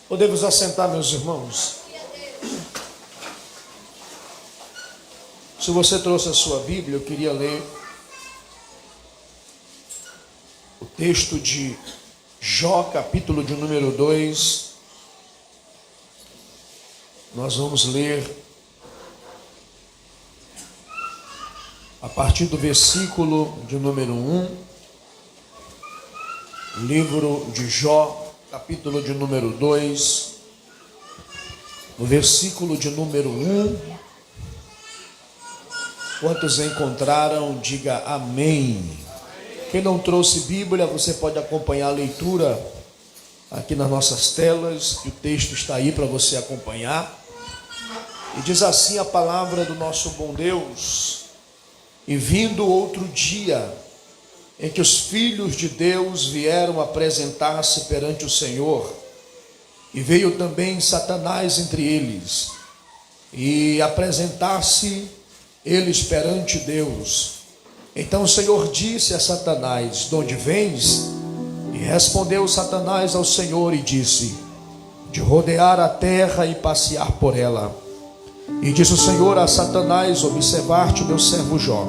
Podemos assentar, meus irmãos. Se você trouxe a sua Bíblia, eu queria ler o texto de Jó, capítulo de número 2. Nós vamos ler a partir do versículo de número 1, livro de Jó, capítulo de número 2, no versículo de número 1. Quantos encontraram, diga amém. Quem não trouxe Bíblia, você pode acompanhar a leitura aqui nas nossas telas, que o texto está aí para você acompanhar. E diz assim a palavra do nosso bom Deus: e vindo outro dia, em que os filhos de Deus vieram apresentar-se perante o Senhor, e veio também Satanás entre eles, e apresentar-se eles perante Deus. Então o Senhor disse a Satanás: de onde vens? E respondeu Satanás ao Senhor e disse: de rodear a terra e passear por ela. E disse o Senhor a Satanás: observar-te o meu servo Jó,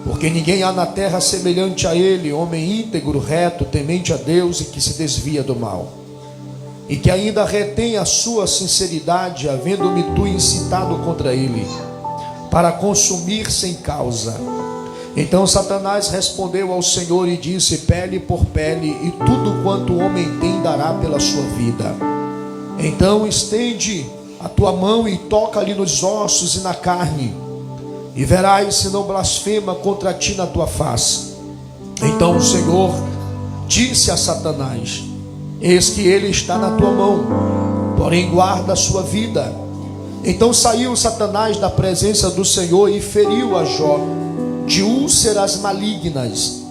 porque ninguém há na terra semelhante a ele, homem íntegro, reto, temente a Deus e que se desvia do mal, e que ainda retém a sua sinceridade, havendo-me tu incitado contra ele, para consumir sem causa. Então Satanás respondeu ao Senhor e disse: pele por pele, e tudo quanto o homem tem dará pela sua vida. Então estende a tua mão e toca-lhe nos ossos e na carne, e verás se não blasfema contra ti na tua face. Então o Senhor disse a Satanás: eis que ele está na tua mão, porém guarda a sua vida. Então saiu Satanás da presença do Senhor e feriu a Jó de úlceras malignas,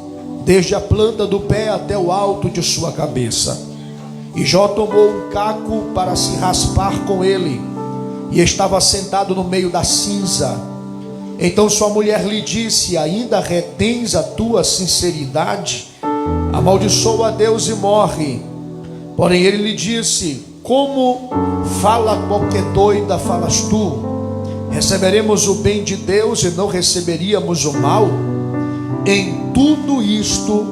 desde a planta do pé até o alto de sua cabeça. E Jó tomou um caco para se raspar com ele, e estava sentado no meio da cinza. Então sua mulher lhe disse: ainda retens a tua sinceridade? Amaldiçoa a Deus e morre. Porém ele lhe disse: como fala qualquer doida, falas tu? Receberemos o bem de Deus e não receberíamos o mal? Em tudo isto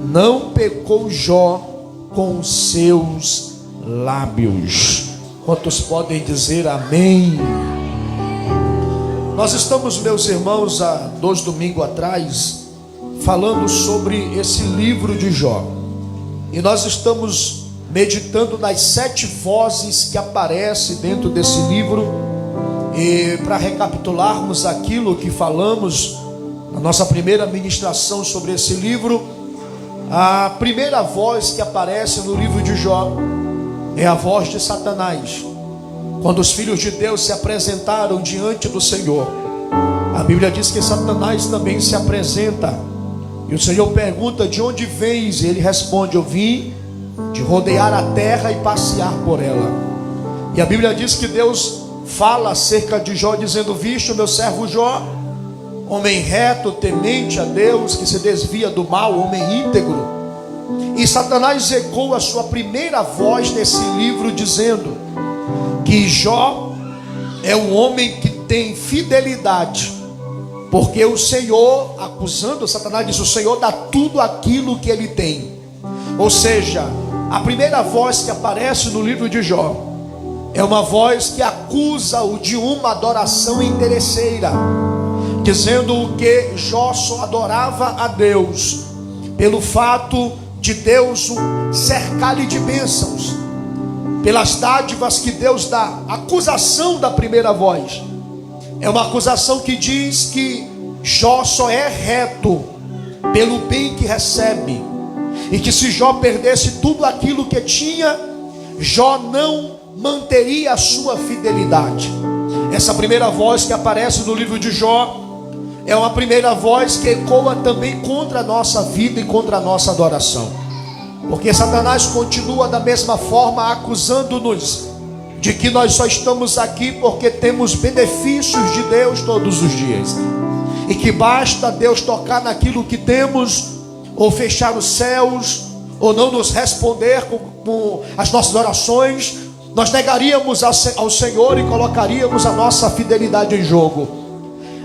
não pecou Jó com seus lábios. Quantos podem dizer amém? Nós estamos, meus irmãos, há 2 domingos atrás, falando sobre esse livro de Jó, e nós estamos meditando nas 7 vozes que aparecem dentro desse livro. E para recapitularmos aquilo que falamos na nossa primeira ministração sobre esse livro, a primeira voz que aparece no livro de Jó é a voz de Satanás. Quando os filhos de Deus se apresentaram diante do Senhor, a Bíblia diz que Satanás também se apresenta, e o Senhor pergunta: de onde vens? E ele responde: eu vim de rodear a terra e passear por ela. E a Bíblia diz que Deus fala acerca de Jó dizendo: viste o meu servo Jó, homem reto, temente a Deus, que se desvia do mal, homem íntegro. E Satanás ecoa a sua primeira voz nesse livro dizendo que Jó é um homem que tem fidelidade, porque o Senhor, acusando Satanás, diz: o Senhor dá tudo aquilo que ele tem. Ou seja, a primeira voz que aparece no livro de Jó é uma voz que acusa-o de uma adoração interesseira, dizendo que Jó só adorava a Deus pelo fato de Deus o cercar-lhe de bênçãos, pelas dádivas que Deus dá. A acusação da primeira voz é uma acusação que diz que Jó só é reto pelo bem que recebe, e que se Jó perdesse tudo aquilo que tinha, Jó não manteria a sua fidelidade. Essa primeira voz que aparece no livro de Jó é uma primeira voz que ecoa também contra a nossa vida e contra a nossa adoração, porque Satanás continua da mesma forma acusando-nos de que nós só estamos aqui porque temos benefícios de Deus todos os dias, e que basta Deus tocar naquilo que temos, ou fechar os céus, ou não nos responder com as nossas orações, nós negaríamos ao Senhor e colocaríamos a nossa fidelidade em jogo.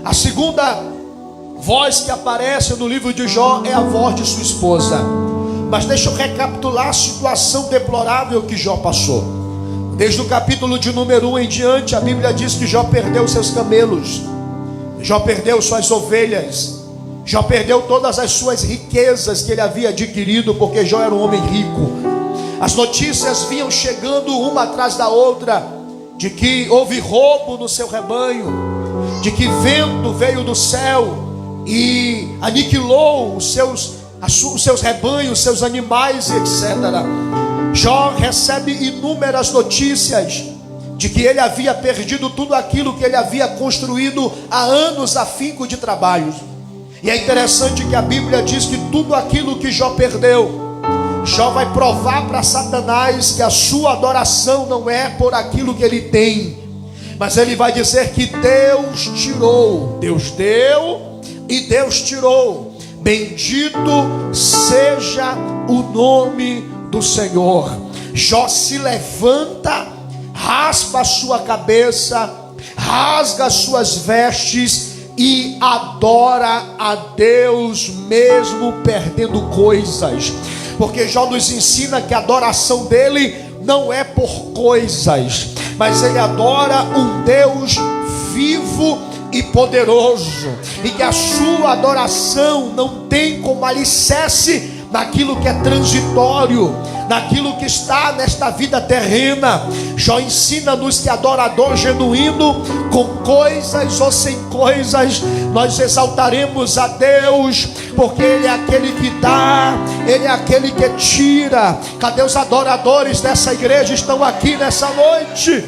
A segunda voz que aparece no livro de Jó é a voz de sua esposa. Mas deixa eu recapitular a situação deplorável que Jó passou. Desde o capítulo de número 1 em diante, a Bíblia diz que Jó perdeu seus camelos, Jó perdeu suas ovelhas, Jó perdeu todas as suas riquezas que ele havia adquirido, porque Jó era um homem rico. As notícias vinham chegando uma atrás da outra, de que houve roubo no seu rebanho, de que vento veio do céu e aniquilou os seus rebanhos, seus animais, etc. Jó recebe inúmeras notícias de que ele havia perdido tudo aquilo que ele havia construído há anos a finco de trabalhos. E é interessante que a Bíblia diz que tudo aquilo que Jó perdeu, Jó vai provar para Satanás que a sua adoração não é por aquilo que ele tem, mas ele vai dizer que Deus tirou. Deus deu e Deus tirou. Bendito seja o nome do Senhor. Jó se levanta, raspa a sua cabeça, rasga as suas vestes e adora a Deus mesmo perdendo coisas. Porque Jó nos ensina que a adoração dele não é por coisas, mas ele adora um Deus vivo e poderoso, e que a sua adoração não tem como alicerce naquilo que é transitório, naquilo que está nesta vida terrena. Jó ensina-nos que adorador genuíno, com coisas ou sem coisas, nós exaltaremos a Deus, porque Ele é aquele que dá, Ele é aquele que tira. Cadê os adoradores dessa igreja? Estão aqui nessa noite.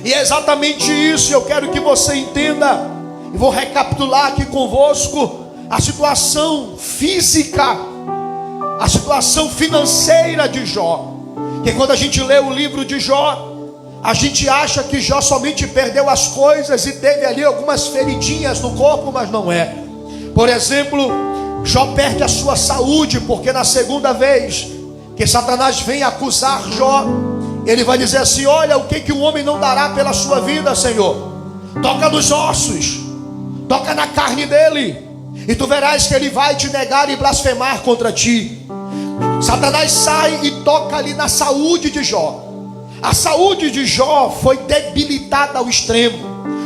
E é exatamente isso. Eu quero que você entenda, e vou recapitular aqui convosco a situação física, a situação financeira de Jó. Que quando a gente lê o livro de Jó, a gente acha que Jó somente perdeu as coisas e teve ali algumas feridinhas no corpo, mas não é. Por exemplo, Jó perde a sua saúde, porque na segunda vez que Satanás vem acusar Jó, ele vai dizer assim: olha, o que o homem não dará pela sua vida, Senhor? Toca nos ossos, toca na carne dele, e tu verás que ele vai te negar e blasfemar contra ti. Satanás sai e toca ali na saúde de Jó. A saúde de Jó foi debilitada ao extremo,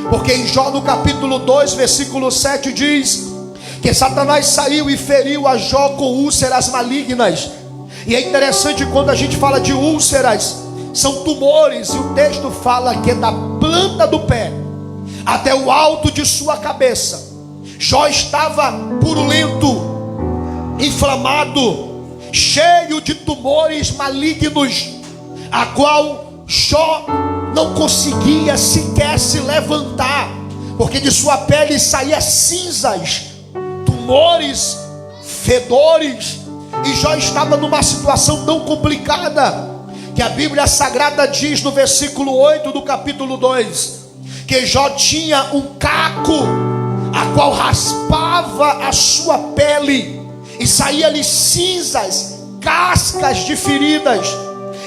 porque em Jó no capítulo 2 versículo 7 diz que Satanás saiu e feriu a Jó com úlceras malignas. E é interessante, quando a gente fala de úlceras, são tumores, e o texto fala que é da planta do pé até o alto de sua cabeça. Jó estava purulento, inflamado, cheio de tumores malignos, a qual Jó não conseguia sequer se levantar, porque de sua pele saía cinzas, tumores, fedores. E Jó estava numa situação tão complicada, que a Bíblia Sagrada diz no versículo 8 do capítulo 2, que Jó tinha um caco, a qual raspava a sua pele, e saía-lhe cinzas, cascas de feridas,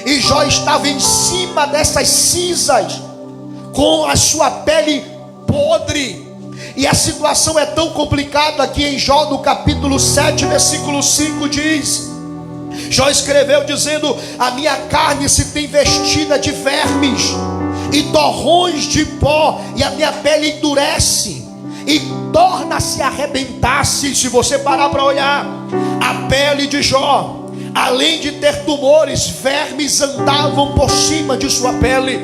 e Jó estava em cima dessas cinzas, com a sua pele podre. E a situação é tão complicada que em Jó no capítulo 7 versículo 5 diz, Jó escreveu dizendo: a minha carne se tem vestida de vermes e torrões de pó, e a minha pele endurece e torna-se a arrebentar-se. Se você parar para olhar a pele de Jó, além de ter tumores, vermes andavam por cima de sua pele,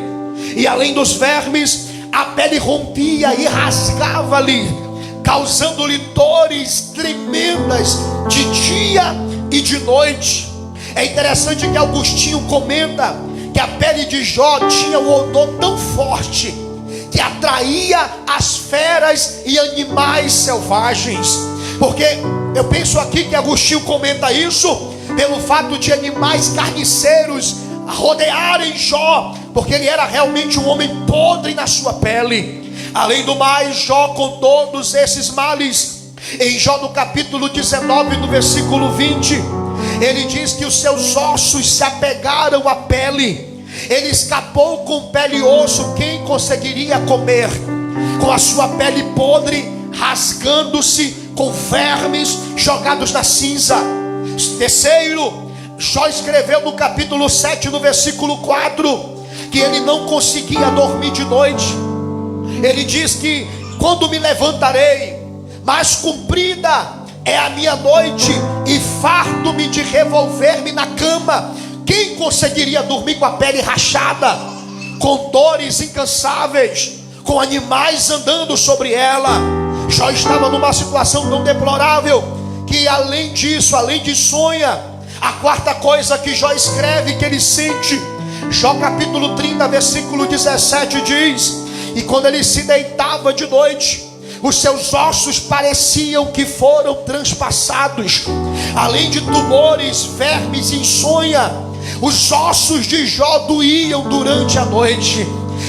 e além dos vermes, a pele rompia e rasgava-lhe, causando-lhe dores tremendas de dia e de noite. É interessante que Agostinho comenta que a pele de Jó tinha um odor tão forte que atraía as feras e animais selvagens. Porque eu penso aqui que Agostinho comenta isso pelo fato de animais carniceiros rodearem Jó, porque ele era realmente um homem podre na sua pele. Além do mais, Jó, com todos esses males, em Jó no capítulo 19 no versículo 20, Ele diz que os seus ossos se apegaram à pele. Ele escapou com pele e osso. Quem conseguiria comer? Com a sua pele podre, rasgando-se, com vermes jogados na cinza. Terceiro, Jó escreveu no capítulo 7, no versículo 4, que ele não conseguia dormir de noite. Ele diz que quando me levantarei, mais comprida é a minha noite, e farto-me de revolver-me na cama. Quem conseguiria dormir com a pele rachada, com dores incansáveis, com animais andando sobre ela? Jó estava numa situação tão deplorável, que além disso, além de sonha, a quarta coisa que Jó escreve que ele sente, Jó capítulo 30, versículo 17 diz: e quando ele se deitava de noite, os seus ossos pareciam que foram transpassados. Além de tumores, vermes e insônia, os ossos de Jó doíam durante a noite.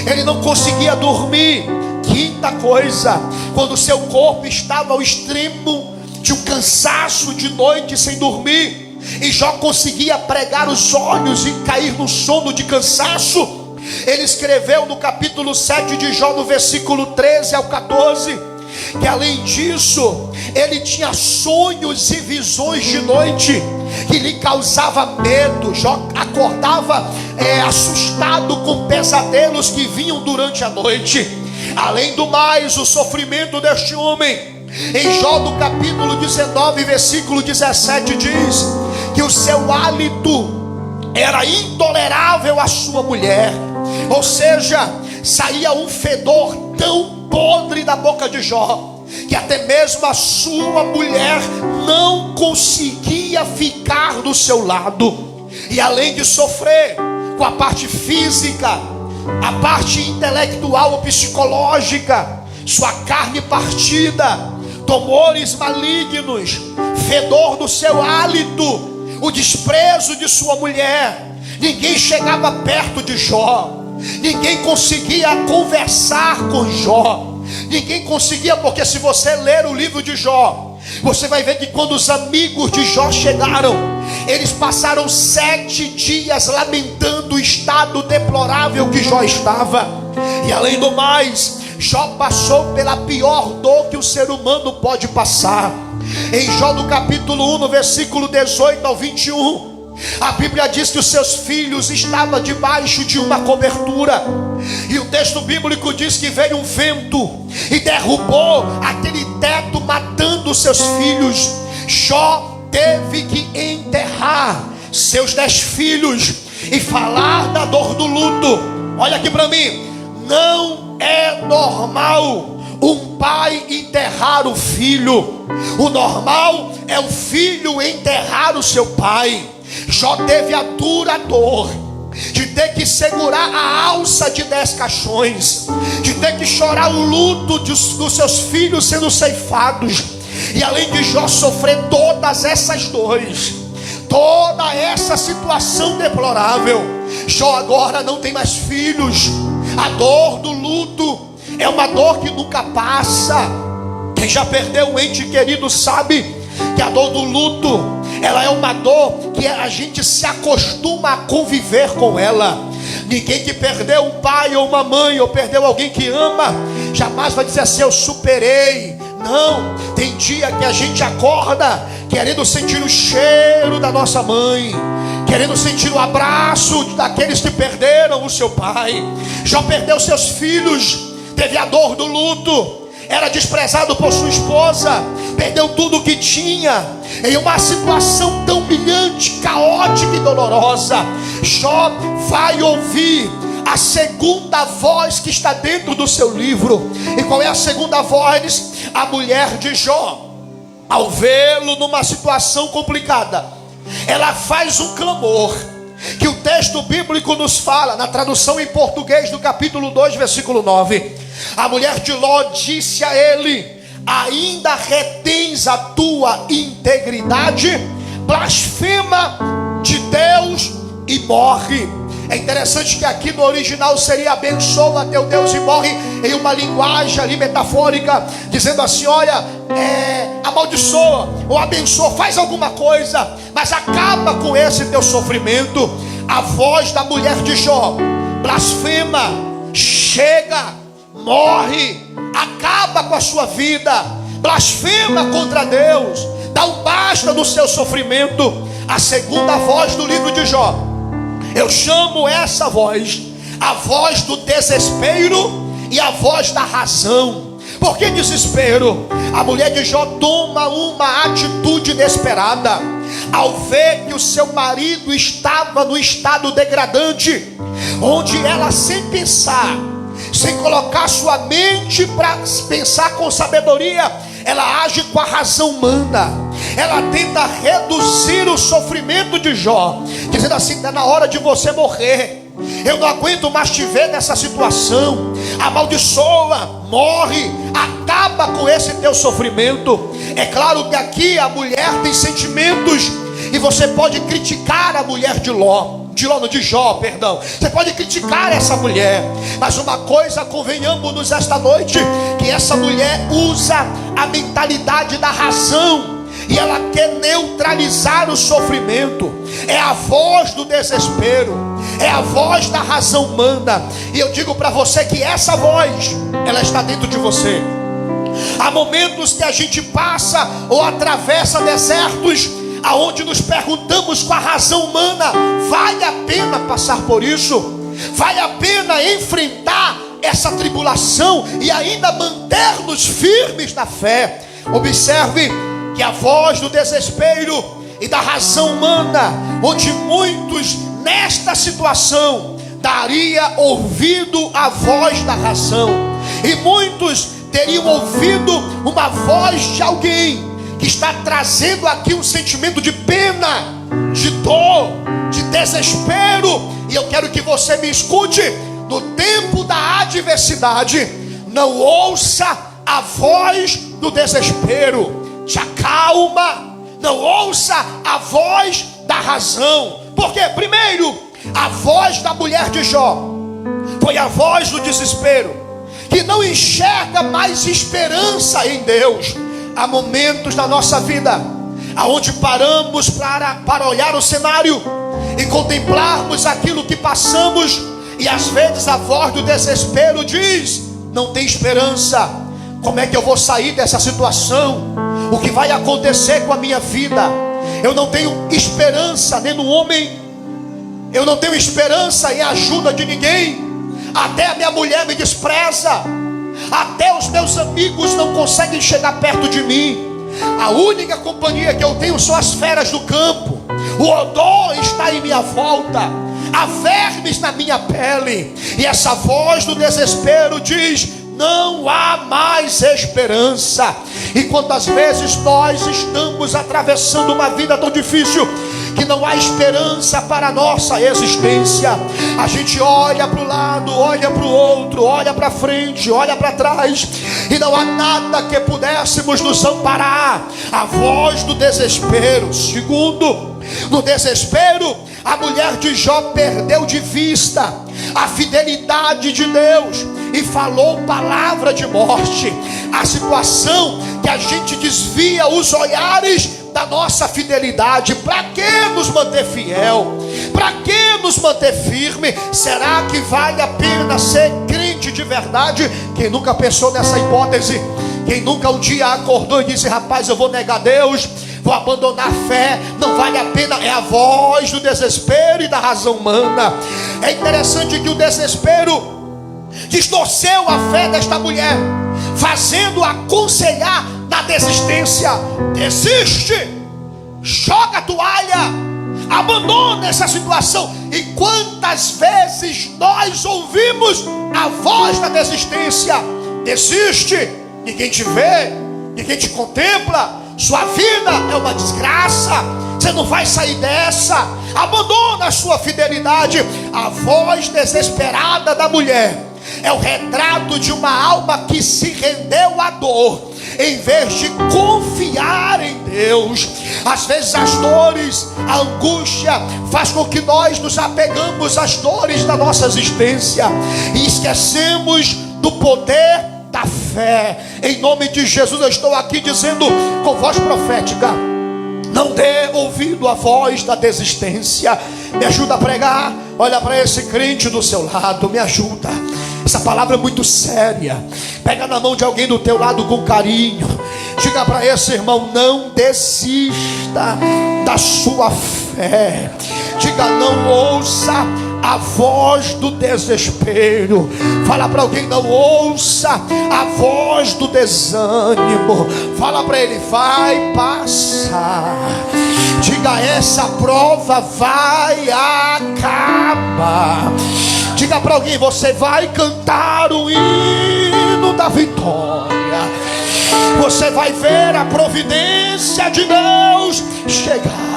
Ele não conseguia dormir. Quinta coisa, quando seu corpo estava ao extremo de um cansaço de noite sem dormir, e Jó conseguia pregar os olhos e cair no sono de cansaço, ele escreveu no capítulo 7 de Jó, no versículo 13 ao 14, que além disso, ele tinha sonhos e visões de noite que lhe causava medo. Jó acordava assustado com pesadelos que vinham durante a noite. Além do mais, o sofrimento deste homem, em Jó no capítulo 19, versículo 17 diz que o seu hálito era intolerável à sua mulher. Ou seja, saía um fedor tão podre da boca de Jó, que até mesmo a sua mulher não conseguia ficar do seu lado. E além de sofrer com a parte física, a parte intelectual ou psicológica, sua carne partida, tumores malignos, fedor do seu hálito, o desprezo de sua mulher, ninguém chegava perto de Jó. Ninguém conseguia conversar com Jó. Ninguém conseguia, porque se você ler o livro de Jó, você vai ver que quando os amigos de Jó chegaram, eles passaram 7 dias lamentando o estado deplorável que Jó estava. E além do mais, Jó passou pela pior dor que o ser humano pode passar. Em Jó no capítulo 1, no versículo 18 ao 21, a Bíblia diz que os seus filhos estavam debaixo de uma cobertura, e o texto bíblico diz que veio um vento e derrubou aquele teto, matando os seus filhos. Jó teve que enterrar seus 10 filhos e falar da dor do luto. Olha aqui para mim, não é normal um pai enterrar o filho. O normal é o filho enterrar o seu pai. Jó teve a dura dor de ter que segurar a alça de 10 caixões, de ter que chorar o luto dos seus filhos sendo ceifados. E além de Jó sofrer todas essas dores, toda essa situação deplorável, Jó agora não tem mais filhos. A dor do luto é uma dor que nunca passa. Quem já perdeu um ente querido sabe que a dor do luto, ela é uma dor que a gente se acostuma a conviver com ela. Ninguém que perdeu um pai ou uma mãe, ou perdeu alguém que ama, jamais vai dizer assim: eu superei. Não, tem dia que a gente acorda querendo sentir o cheiro da nossa mãe, querendo sentir o abraço daqueles que perderam o seu pai. Já perdeu seus filhos, teve a dor do luto, era desprezado por sua esposa, perdeu tudo o que tinha, em uma situação tão humilhante, caótica e dolorosa. Jó vai ouvir a segunda voz que está dentro do seu livro. E qual é a segunda voz? A mulher de Jó, ao vê-lo numa situação complicada, ela faz um clamor que o texto bíblico nos fala, na tradução em português do capítulo 2, versículo 9. A mulher de Ló disse a ele: ainda retens a tua integridade? Blasfema de Deus e morre. É interessante que aqui no original seria abençoa teu Deus e morre, em uma linguagem ali metafórica, dizendo assim: olha, amaldiçoa ou abençoa, faz alguma coisa, mas acaba com esse teu sofrimento. A voz da mulher de Jó blasfema, chega, morre, acaba com a sua vida, blasfema contra Deus, dá um basta no seu sofrimento. A segunda voz do livro de Jó, eu chamo essa voz a voz do desespero e a voz da razão. Por que desespero? A mulher de Jó toma uma atitude inesperada ao ver que o seu marido estava no estado degradante, onde ela, sem pensar, sem colocar sua mente para pensar com sabedoria, ela age com a razão humana. Ela tenta reduzir o sofrimento de Jó, dizendo assim: está na hora de você morrer, eu não aguento mais te ver nessa situação. Amaldiçoa, morre, acaba com esse teu sofrimento. É claro que aqui a mulher tem sentimentos, e você pode criticar a mulher de Jó, perdão. Você pode criticar essa mulher, mas uma coisa convenhamos-nos esta noite, que essa mulher usa a mentalidade da razão, e ela quer neutralizar o sofrimento. É a voz do desespero, é a voz da razão humana. E eu digo para você que essa voz, ela está dentro de você. Há momentos que a gente passa ou atravessa desertos, aonde nos perguntamos com a razão humana: vale a pena passar por isso? Vale a pena enfrentar essa tribulação e ainda manter-nos firmes na fé? Observe que a voz do desespero e da razão humana, onde muitos nesta situação daria ouvido à voz da razão, e muitos teriam ouvido uma voz de alguém que está trazendo aqui um sentimento de pena, de dor, de desespero. E eu quero que você me escute: no tempo da adversidade, não ouça a voz do desespero, te acalma. Não ouça a voz da razão. Porque primeiro, a voz da mulher de Jó foi a voz do desespero, que não enxerga mais esperança em Deus. Há momentos na nossa vida aonde paramos para olhar o cenário e contemplarmos aquilo que passamos, e às vezes a voz do desespero diz: não tem esperança. Como é que eu vou sair dessa situação? O que vai acontecer com a minha vida? Eu não tenho esperança nem no homem, eu não tenho esperança em ajuda de ninguém. Até a minha mulher me despreza, até os meus amigos não conseguem chegar perto de mim. A única companhia que eu tenho são as feras do campo. O odor está em minha volta, há vermes na minha pele. E essa voz do desespero diz: não há mais esperança. E quantas vezes nós estamos atravessando uma vida tão difícil que não há esperança para a nossa existência. A gente olha para o lado, olha para o outro, olha para frente, olha para trás, e não há nada que pudéssemos nos amparar. A voz do desespero. Segundo, no desespero, a mulher de Jó perdeu de vista a fidelidade de Deus e falou palavra de morte. A situação que a gente desvia os olhares da nossa fidelidade. Para que nos manter fiel? Para que nos manter firme? Será que vale a pena ser crente de verdade? Quem nunca pensou nessa hipótese? Quem nunca um dia acordou e disse: rapaz, eu vou negar Deus, vou abandonar a fé, não vale a pena? É a voz do desespero e da razão humana. É interessante que o desespero distorceu a fé desta mulher, fazendo aconselhar na desistência. Desiste, joga a toalha, abandona essa situação. E quantas vezes nós ouvimos a voz da desistência? Desiste, ninguém te vê, ninguém te contempla, sua vida é uma desgraça, você não vai sair dessa, abandona a sua fidelidade. A voz desesperada da mulher é o retrato de uma alma que se rendeu à dor, em vez de confiar em Deus. Às vezes as dores, a angústia faz com que nós nos apegamos às dores da nossa existência e esquecemos do poder da fé. Em nome de Jesus eu estou aqui dizendo com voz profética: não dê ouvido à voz da desistência. Me ajuda a pregar. Olha para esse crente do seu lado, me ajuda. Essa palavra é muito séria. Pega na mão de alguém do teu lado com carinho. Diga para esse irmão: não desista da sua fé. Diga: não ouça a voz do desespero. Fala para alguém: não ouça a voz do desânimo. Fala para ele: vai passar. Diga: essa prova vai acabar. Diga para alguém: você vai cantar o hino da vitória. Você vai ver a providência de Deus chegar.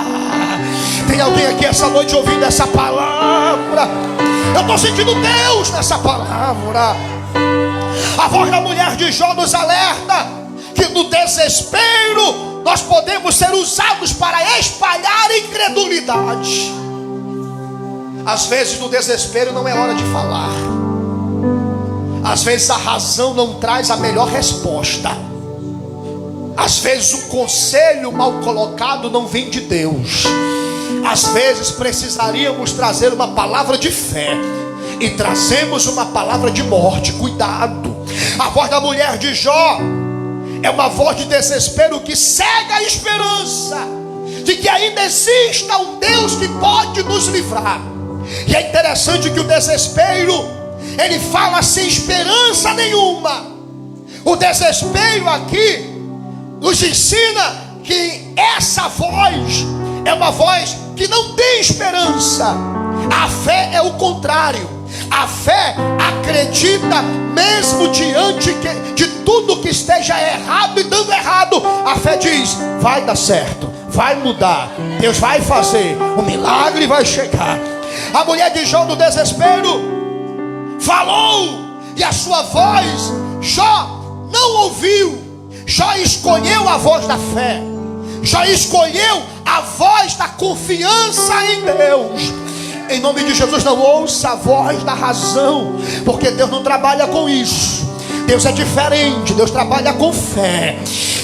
Tem alguém aqui essa noite ouvindo essa palavra? Eu estou sentindo Deus nessa palavra. A voz da mulher de Jó nos alerta que no desespero nós podemos ser usados para espalhar incredulidade. Às vezes no desespero não é hora de falar. Às vezes a razão não traz a melhor resposta. Às vezes o conselho mal colocado não vem de Deus. Às vezes precisaríamos trazer uma palavra de fé e trazemos uma palavra de morte. Cuidado. A voz da mulher de Jó é uma voz de desespero que cega a esperança de que ainda exista um Deus que pode nos livrar. E é interessante que o desespero, ele fala sem esperança nenhuma. O desespero aqui nos ensina que essa voz é uma voz que não tem esperança. A fé é o contrário. A fé acredita mesmo diante de tudo que esteja errado e dando errado. A fé diz: vai dar certo, vai mudar, Deus vai fazer, o milagre vai chegar. A mulher de Jó no desespero falou, e a sua voz Jó não ouviu. Jó escolheu a voz da fé. Jó escolheu a voz da confiança em Deus. Em nome de Jesus, não ouça a voz da razão, porque Deus não trabalha com isso. Deus é diferente, Deus trabalha com fé.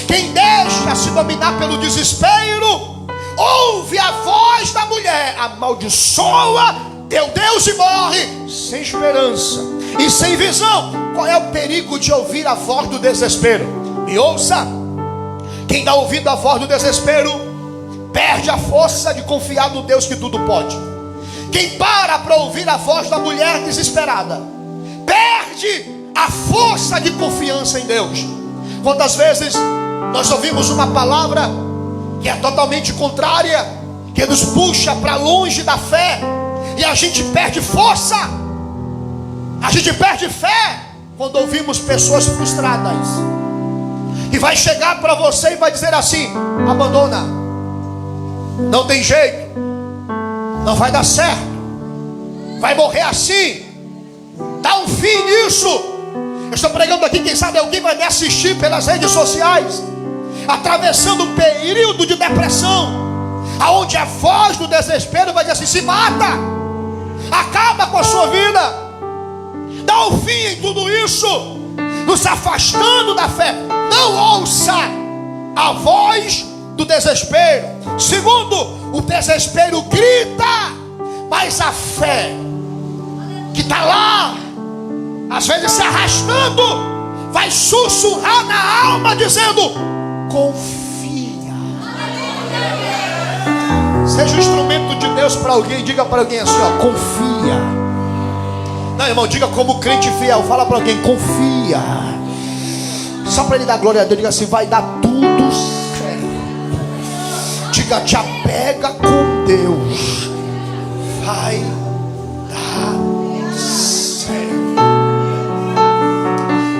Quem deixa se dominar pelo desespero, ouve a voz da mulher, amaldiçoa teu Deus e morre sem esperança e sem visão. Qual é o perigo de ouvir a voz do desespero? Me ouça. Quem dá ouvido à voz do desespero perde a força de confiar no Deus que tudo pode. Quem para ouvir a voz da mulher desesperada perde a força de confiança em Deus. Quantas vezes nós ouvimos uma palavra que é totalmente contrária, que nos puxa para longe da fé, e a gente perde força, a gente perde fé quando ouvimos pessoas frustradas, que vai chegar para você e vai dizer assim: abandona, não tem jeito, não vai dar certo, vai morrer assim, dá um fim nisso. Eu estou pregando aqui, quem sabe alguém vai me assistir pelas redes sociais, atravessando um período de depressão, aonde a voz do desespero vai dizer assim: se mata, acaba com a sua vida, dá um fim em tudo isso, nos afastando da fé. Não ouça a voz do desespero. Segundo, o desespero grita, mas a fé que está lá, às vezes se arrastando, vai sussurrar na alma dizendo: confia. Seja um instrumento de Deus para alguém. Diga para alguém assim: ó, confia. Não, irmão, diga como crente fiel. Fala para alguém: confia. Só para ele dar glória a Deus. Diga assim: vai dar tudo certo. Diga: te apega com Deus, vai dar certo.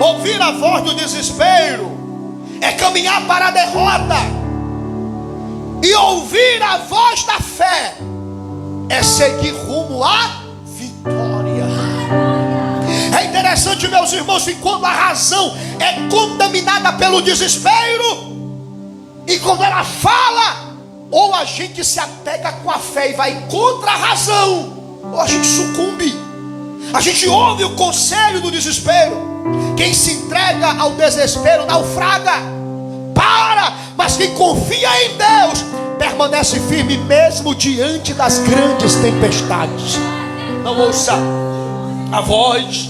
Ouvir a voz do desespero é caminhar para a derrota, e ouvir a voz da fé é seguir rumo à vitória. É interessante, meus irmãos, que quando a razão é contaminada pelo desespero. E quando ela fala, ou a gente se apega com a fé e vai contra a razão, ou a gente sucumbe. A gente ouve o conselho do desespero. Quem se entrega ao desespero naufraga. Mas quem confia em Deus permanece firme mesmo diante das grandes tempestades. Não ouça a voz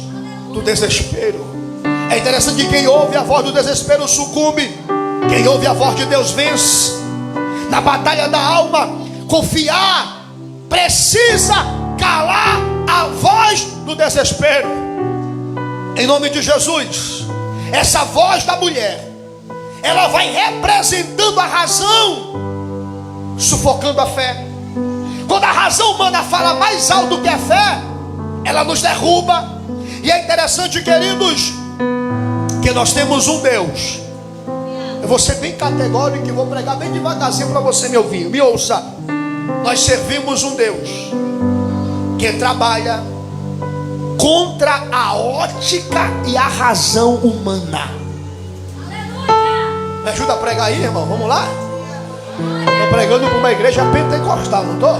do desespero. É interessante que quem ouve a voz do desespero sucumbe. Quem ouve a voz de Deus vence. Na batalha da alma, confiar precisa calar a voz do desespero. Em nome de Jesus, essa voz da mulher, ela vai representando a razão, sufocando a fé. Quando a razão humana fala mais alto que a fé, ela nos derruba. E é interessante, queridos, que nós temos um Deus. Eu vou ser bem categórico e vou pregar bem devagarzinho para você me ouvir. Me ouça. Nós servimos um Deus que trabalha contra a ótica e a razão humana. Me ajuda a pregar aí, irmão, vamos lá? Estou pregando para uma igreja pentecostal, não estou?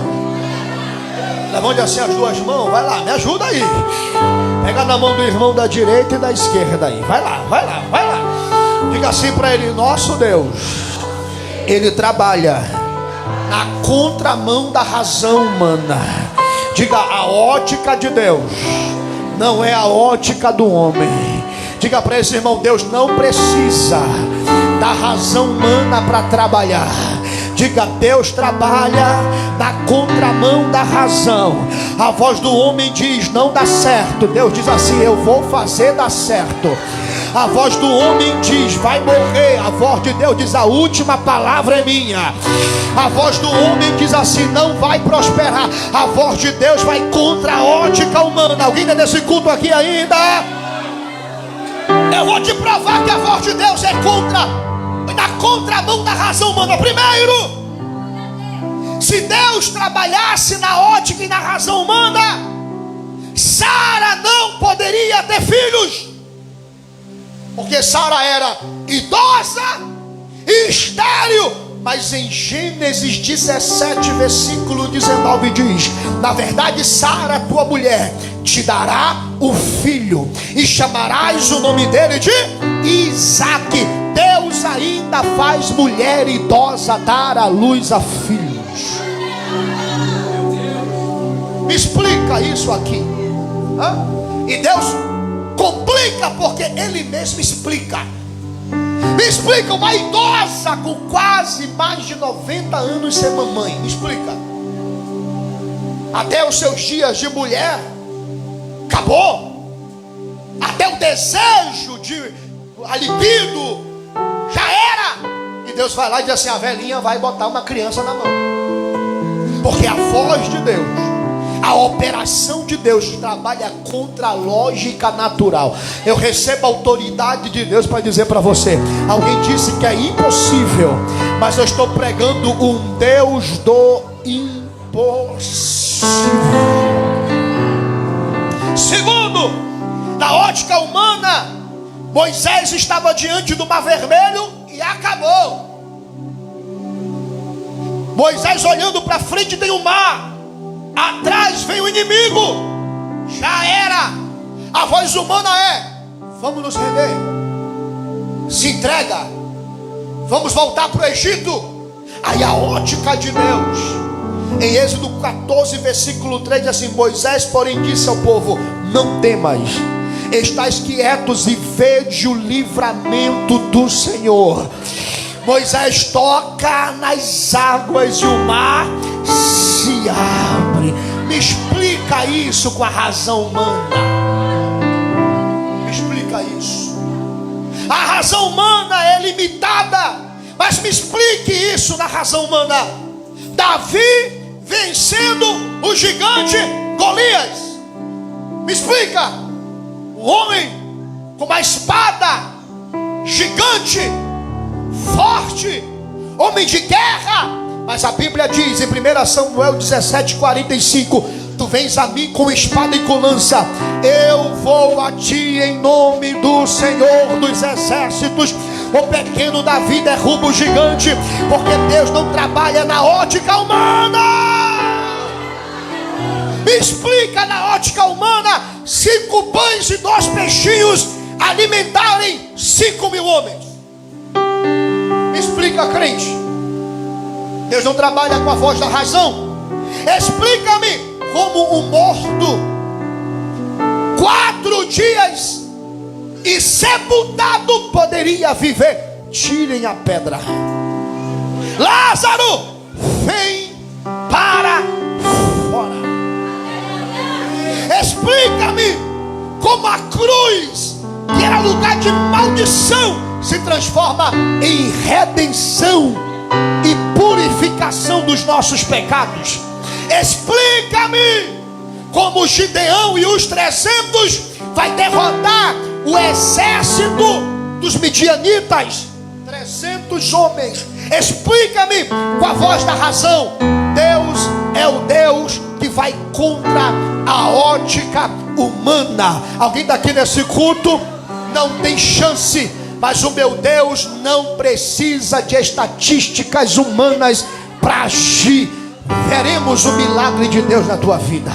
Levante assim as duas mãos, vai lá, me ajuda aí. Pega na mão do irmão da direita e da esquerda aí. Vai lá, vai lá, vai lá. Diga assim para ele: nosso Deus, Ele trabalha na contramão da razão humana. Diga: a ótica de Deus não é a ótica do homem. Diga para esse irmão: Deus não precisa da razão humana para trabalhar. Diga: Deus trabalha na contramão da razão. A voz do homem diz: não dá certo. Deus diz assim: eu vou fazer dar certo. A voz do homem diz: vai morrer. A voz de Deus diz: a última palavra é minha. A voz do homem diz assim: não vai prosperar. A voz de Deus vai contra a ótica humana. Alguém está nesse culto aqui ainda? Eu vou te provar que a voz de Deus é na contramão da razão humana. Primeiro, se Deus trabalhasse na ótica e na razão humana, Sara não poderia ter filhos, porque Sara era idosa e estéril. Mas em Gênesis 17, versículo 19 diz: na verdade, Sara, tua mulher, te dará o filho, e chamarás o nome dele de Isaque. Deus ainda faz mulher idosa dar à luz a filhos. Me explica isso aqui. E Deus complica porque Ele mesmo explica. Me explica uma idosa com quase mais de 90 anos ser mamãe. Me explica. Até os seus dias de mulher acabou. Até o desejo de a libido já era. E Deus vai lá e diz assim: a velhinha vai botar uma criança na mão. Porque a voz de Deus, a operação de Deus trabalha contra a lógica natural. Eu recebo a autoridade de Deus para dizer para você: alguém disse que é impossível, mas eu estou pregando um Deus do impossível. Segundo, na ótica humana, Moisés estava diante do Mar Vermelho e acabou. Moisés olhando para frente tem o mar, atrás vem o inimigo, já era. A voz humana é: vamos nos render, se entrega, vamos voltar para o Egito. Aí a ótica de Deus, em Êxodo 14, versículo 3 diz assim: Moisés, porém, disse ao povo: não temas, estais quietos e vede o livramento do Senhor. Moisés toca nas águas e o mar se abre. Me explica isso com a razão humana. Me explica isso. A razão humana é limitada, mas me explique isso na razão humana. Davi vencendo o gigante Golias. Me explica. O homem com uma espada gigante, forte, homem de guerra. Mas a Bíblia diz em 1 Samuel 17:45: tu vens a mim com espada e com lança, eu vou a ti em nome do Senhor dos exércitos. O pequeno Davi derruba o gigante, porque Deus não trabalha na ótica humana. Me explica na ótica humana 5 pães e 2 peixinhos alimentarem 5.000 homens. Me explica, crente. Deus não trabalha com a voz da razão. Explica-me como um morto 4 dias e sepultado poderia viver. Tirem a pedra. Lázaro, vem para fora. Explica-me como a cruz, que era lugar de maldição, se transforma em redenção e purificação dos nossos pecados. Explica-me como Gideão e os 300 vai derrotar o exército dos midianitas, 300 homens. Explica-me com a voz da razão. Deus é o Deus que vai contra a ótica humana. Alguém daqui nesse culto não tem chance, mas o meu Deus não precisa de estatísticas humanas para agir. Veremos o milagre de Deus na tua vida.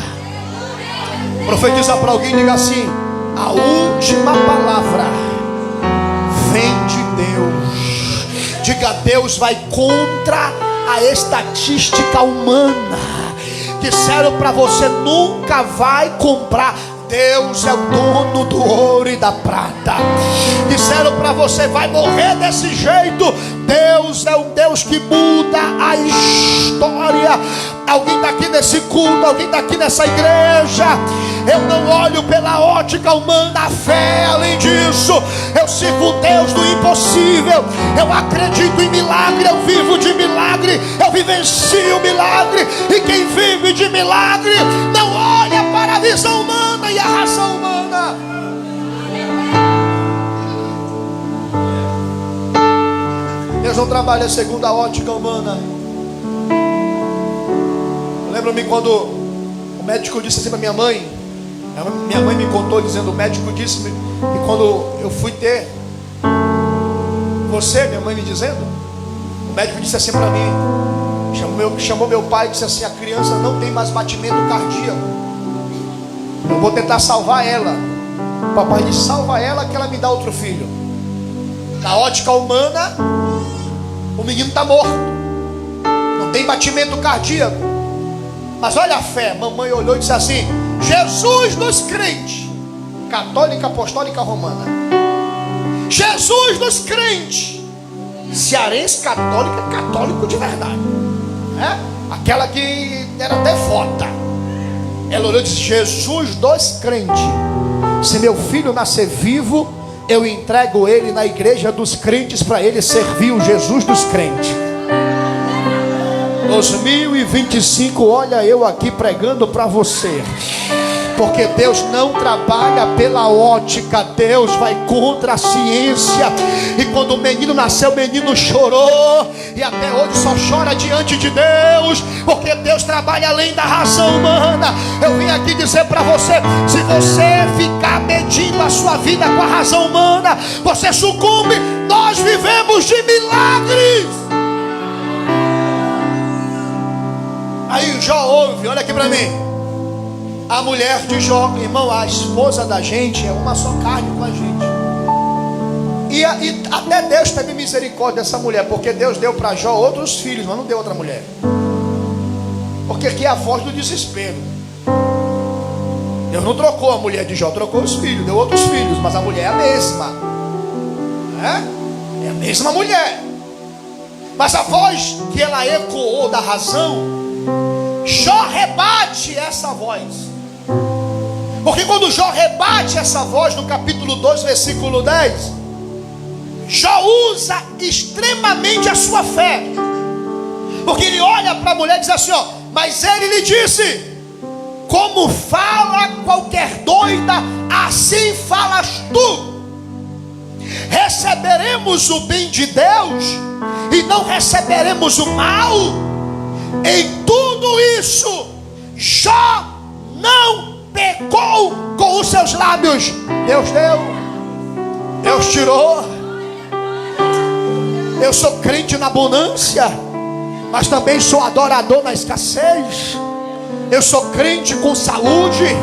Profetiza para alguém, diga assim: a última palavra vem de Deus. Diga: Deus vai contra a estatística humana. Disseram para você: nunca vai comprar. Deus é o dono do ouro e da prata. Disseram para você: vai morrer desse jeito. Deus é o Deus que muda a história. Alguém está aqui nesse culto, alguém está aqui nessa igreja. Eu não olho pela ótica humana, a fé. Além disso, eu sirvo o Deus do impossível. Eu acredito em milagre, eu vivo de milagre, eu vivencio milagre. E quem vive de milagre não olha para a visão humana e a razão humana. Deus não trabalha segundo a ótica humana. Lembro-me quando o médico disse assim para minha mãe me contou dizendo, o médico disse-me, e quando eu fui ter você, minha mãe me dizendo, o médico disse assim para mim, chamou meu pai e disse assim: a criança não tem mais batimento cardíaco, eu vou tentar salvar ela. O papai disse: salva ela que ela me dá outro filho. Na ótica humana, o menino está morto, não tem batimento cardíaco. Mas olha a fé, mamãe olhou e disse assim: Jesus dos crentes, católica, apostólica, romana. Jesus dos crentes, cearense, católica, católico de verdade, aquela que era devota. Ela olhou e disse: Jesus dos crentes, se meu filho nascer vivo, eu entrego ele na igreja dos crentes para ele servir o Jesus dos crentes. 2025, olha eu aqui pregando para você, porque Deus não trabalha pela ótica, Deus vai contra a ciência. E quando o menino nasceu, o menino chorou, e até hoje só chora diante de Deus, porque Deus trabalha além da razão humana. Eu vim aqui dizer para você: se você ficar medindo a sua vida com a razão humana, você sucumbe. Nós vivemos de milagres. Aí Jó ouve, olha aqui para mim. A mulher de Jó, irmão, a esposa da gente é uma só carne com a gente. E até Deus teve misericórdia dessa mulher, porque Deus deu para Jó outros filhos, mas não deu outra mulher. Porque aqui é a voz do desespero. Deus não trocou a mulher de Jó, trocou os filhos, deu outros filhos, mas a mulher é a mesma. É a mesma mulher. Mas a voz que ela ecoou da razão, Jó rebate essa voz. Porque quando Jó rebate essa voz no capítulo 2, versículo 10, Jó usa extremamente a sua fé. Porque ele olha para a mulher e diz assim: mas ele lhe disse: como fala qualquer doida, assim falas tu. Receberemos o bem de Deus e não receberemos o mal? Em tudo isso, Jó não pecou com os seus lábios. Deus deu, Deus tirou. Eu sou crente na abundância, mas também sou adorador na escassez. Eu sou crente com saúde,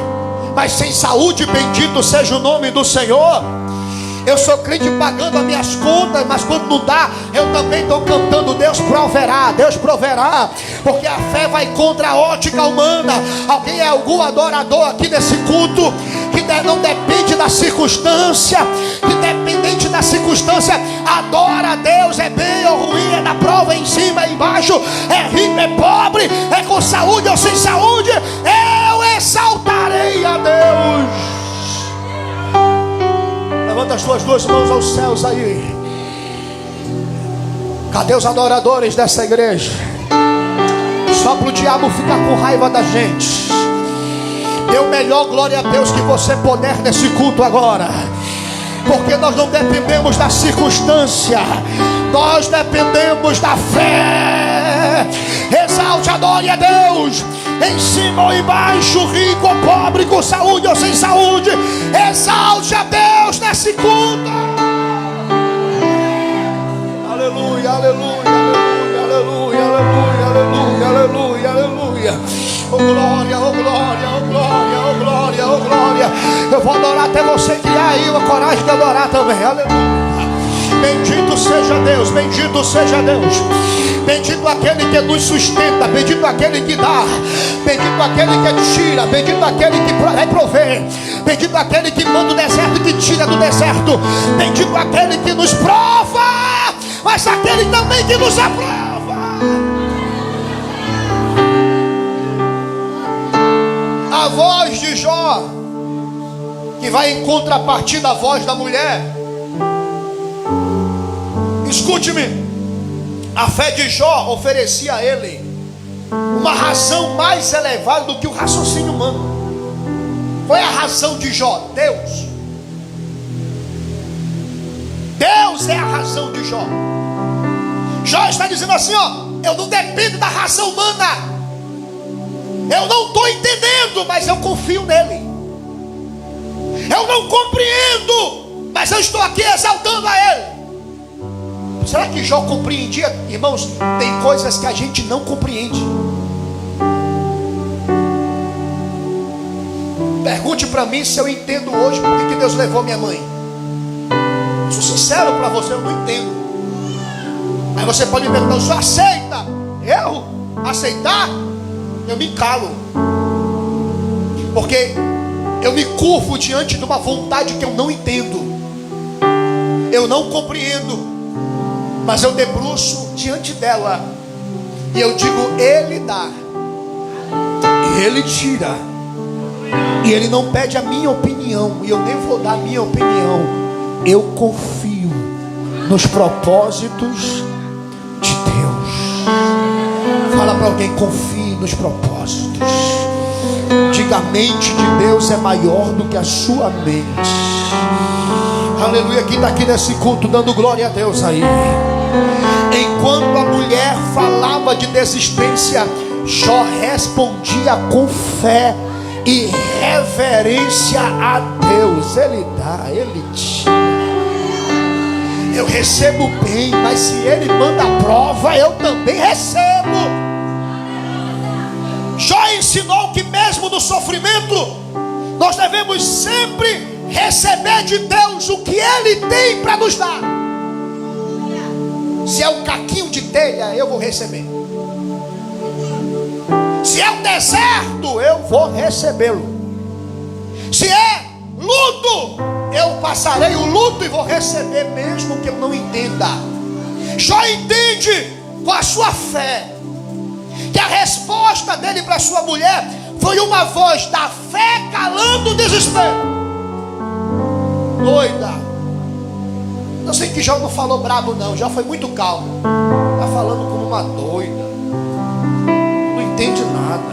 mas sem saúde, bendito seja o nome do Senhor. Eu sou crente pagando as minhas contas, mas quando não dá, eu também estou cantando: Deus proverá, Deus proverá. Porque a fé vai contra a ótica humana. Alguém é algum adorador aqui nesse culto que não depende da circunstância, que dependente da circunstância adora a Deus? É bem ou ruim, é na prova, em cima e embaixo, é rico, é pobre, é com saúde ou sem saúde, eu exaltarei a Deus. Levanta as tuas duas mãos aos céus aí. Cadê os adoradores dessa igreja? Só para o diabo ficar com raiva da gente. Dê o melhor glória a Deus que você puder nesse culto agora. Porque nós não dependemos da circunstância, nós dependemos da fé. Exalte, adore a Deus, em cima ou embaixo, rico ou pobre, com saúde ou sem saúde. Exalte a Deus nesse culto. Aleluia, aleluia, aleluia, aleluia, aleluia, aleluia, aleluia. Oh glória, oh glória, oh glória, oh glória, oh glória. Eu vou adorar até você criar aí uma coragem de adorar também. Aleluia. Bendito seja Deus, bendito seja Deus. Bendito aquele que nos sustenta, bendito aquele que dá, bendito aquele que tira, bendito aquele que vai prover, bendito aquele que manda o deserto e que tira do deserto, bendito aquele que nos prova, mas aquele também que nos aprova. A voz de Jó, que vai em contrapartida da voz da mulher. Escute-me. A fé de Jó oferecia a ele uma razão mais elevada do que o raciocínio humano. Qual é a razão de Jó? Deus. Deus é a razão de Jó. Jó está dizendo assim, ó: eu não dependo da razão humana. Eu não estou entendendo, mas eu confio nele. Eu não compreendo, mas eu estou aqui exaltando a ele. Será que Jó compreendia? Irmãos, tem coisas que a gente não compreende. Pergunte para mim se eu entendo hoje por que Deus levou minha mãe. Eu sou sincero para você, eu não entendo. Aí você pode me perguntar: o senhor aceita? Eu? Aceitar? Eu me calo. Porque eu me curvo diante de uma vontade que eu não entendo. Eu não compreendo. Mas eu debruço diante dela e eu digo: Ele dá, Ele tira, e Ele não pede a minha opinião, e eu nem vou dar a minha opinião. Eu confio nos propósitos de Deus. Fala para alguém: confie nos propósitos. Diga: a mente de Deus é maior do que a sua mente. Aleluia. Quem está aqui nesse culto dando glória a Deus aí? Enquanto a mulher falava de desistência, Jó respondia com fé e reverência a Deus. Ele dá, Ele tira. Eu recebo bem, mas se Ele manda a prova, eu também recebo. Jó ensinou que mesmo no sofrimento, nós devemos sempre receber de Deus o que Ele tem para nos dar. Se é um caquinho de telha, eu vou receber. Se é um deserto, eu vou recebê-lo. Se é luto, eu passarei o luto e vou receber, mesmo que eu não entenda. Jó entende com a sua fé que a resposta dele para sua mulher foi uma voz da fé calando o desespero. Doida. Eu sei que Jó não falou brabo não, Jó foi muito calmo. Está falando como uma doida. Não entende nada.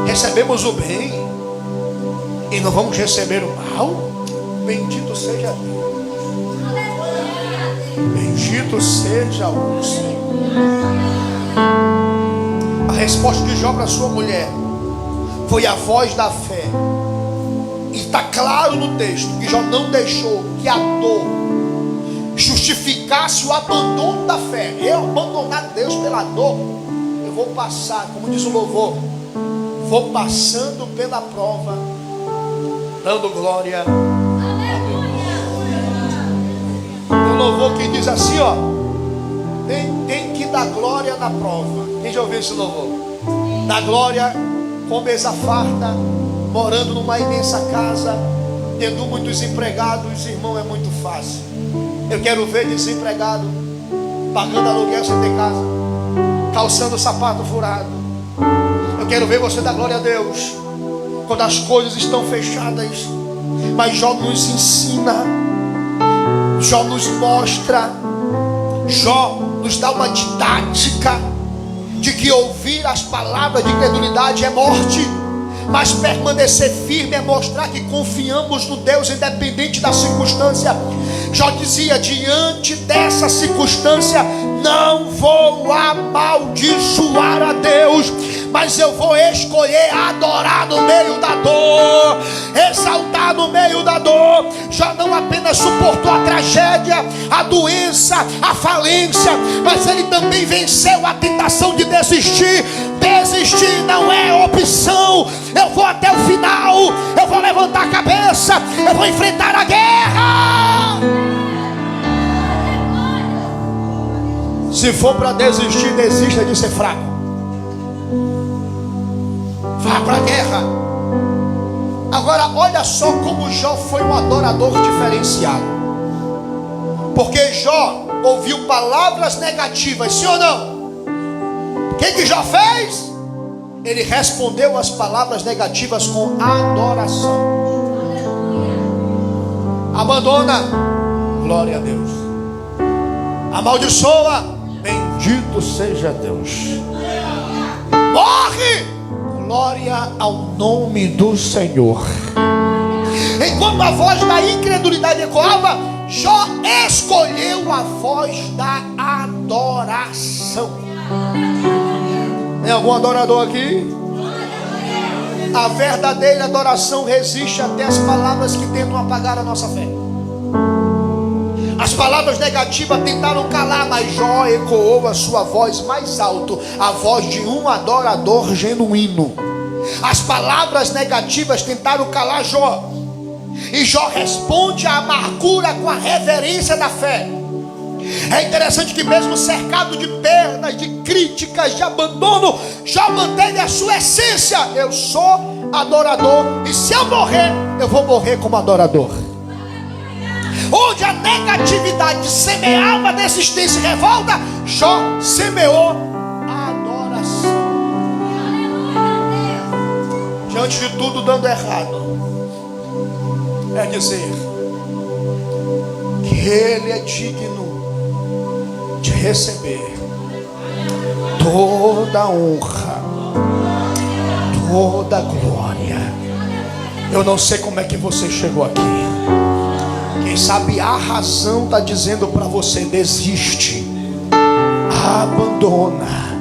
Recebemos o bem e não vamos receber o mal. Bendito seja Deus. Bendito seja o Senhor. A resposta de Jó para sua mulher foi a voz da fé. E está claro no texto que Jó não deixou que a dor justificasse o abandono da fé. Eu abandonar Deus pela dor, eu vou passar, como diz o louvor, vou passando pela prova, dando glória a Deus. O louvor que diz assim, ó, tem que dar glória na prova. Quem já ouviu esse louvor? Dar glória com mesa farta, morando numa imensa casa, tendo muitos empregados, irmão, é muito fácil. Eu quero ver desempregado, pagando aluguel sem ter casa, calçando sapato furado. Eu quero ver você dar glória a Deus quando as coisas estão fechadas. Mas Jó nos ensina, Jó nos mostra, Jó nos dá uma didática de que ouvir as palavras de incredulidade é morte, mas permanecer firme é mostrar que confiamos no Deus independente da circunstância. Jó dizia: diante dessa circunstância não vou amaldiçoar a Deus, mas eu vou escolher adorar no meio da dor, exaltar no meio da dor. Jó não apenas suportou a tragédia, a doença, a falência, mas ele também venceu a tentação de desistir. Desistir não é opção. Eu vou até o final, eu vou levantar a cabeça, eu vou enfrentar a guerra. Se for para desistir, desista de ser fraco. Vá para a guerra. Agora olha só como Jó foi um adorador diferenciado. Porque Jó ouviu palavras negativas, sim ou não? O que Jó fez? Ele respondeu às palavras negativas com adoração. Abandona, glória a Deus. Amaldiçoa, bendito seja Deus. Morre, glória ao nome do Senhor. Enquanto a voz da incredulidade ecoava, Jó escolheu a voz da adoração. Tem algum adorador aqui? A verdadeira adoração resiste até as palavras que tentam apagar a nossa fé. As palavras negativas tentaram calar, mas Jó ecoou a sua voz mais alto, a voz de um adorador genuíno. As palavras negativas tentaram calar Jó, e Jó responde à amargura com a reverência da fé. É interessante que mesmo cercado de perdas, de críticas, de abandono, Jó manteve a sua essência. Eu sou adorador, e se eu morrer, eu vou morrer como adorador. Onde a negatividade semeava desistência e revolta, Jó semeou a adoração. Diante de tudo dando errado, é dizer que Ele é digno de receber toda a honra, toda a glória. Eu não sei como é que você chegou aqui. Quem sabe a razão está dizendo para você: desiste, abandona.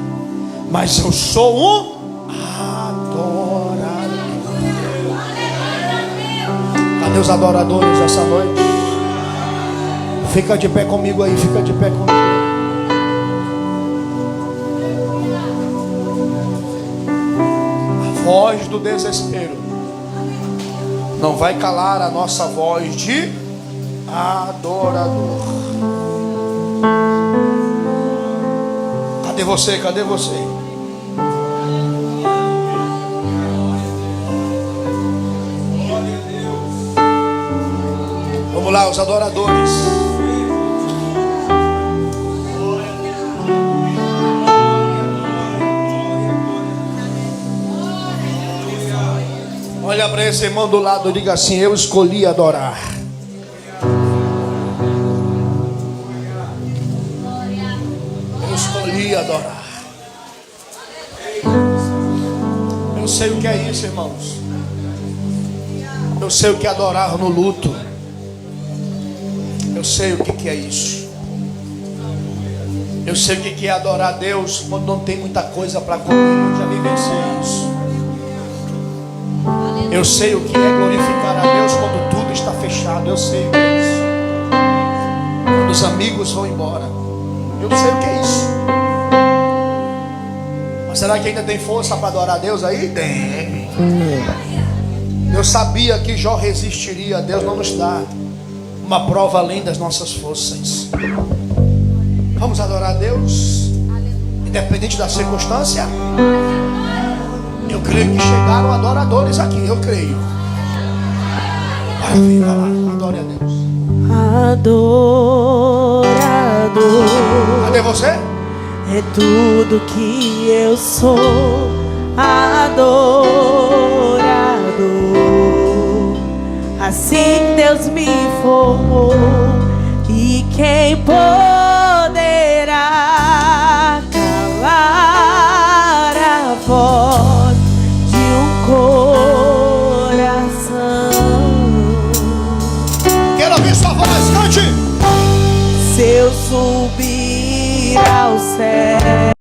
Mas eu sou um adorador. Cadê os adoradores essa noite? Fica de pé comigo aí, fica de pé comigo. A voz do desespero não vai calar a nossa voz de adorador. Cadê você? Cadê você? Vamos lá, os adoradores. Olha para esse irmão do lado e diga assim: eu escolhi adorar. Eu escolhi adorar. Eu sei o que é isso, irmãos. Eu sei o que é adorar no luto. Eu sei o que é isso. Eu sei o que é adorar a Deus quando não tem muita coisa para comer. Eu já vivenciei isso. Eu sei o que é glorificar a Deus quando tudo está fechado. Eu sei o que é isso. Quando os amigos vão embora. Eu sei o que é isso. Mas será que ainda tem força para adorar a Deus aí? Tem. Eu sabia que Jó resistiria. Deus não nos dá uma prova além das nossas forças. Vamos adorar a Deus, independente da circunstância. Eu creio que chegaram adoradores aqui. Eu creio. Vai lá, adore a Deus. Adorador. Cadê você? É tudo que eu sou. Adorador. Assim Deus me formou. E quem poderá calar a voz de um coração? Quero ouvir sua voz, cante. Se eu subir ao céu.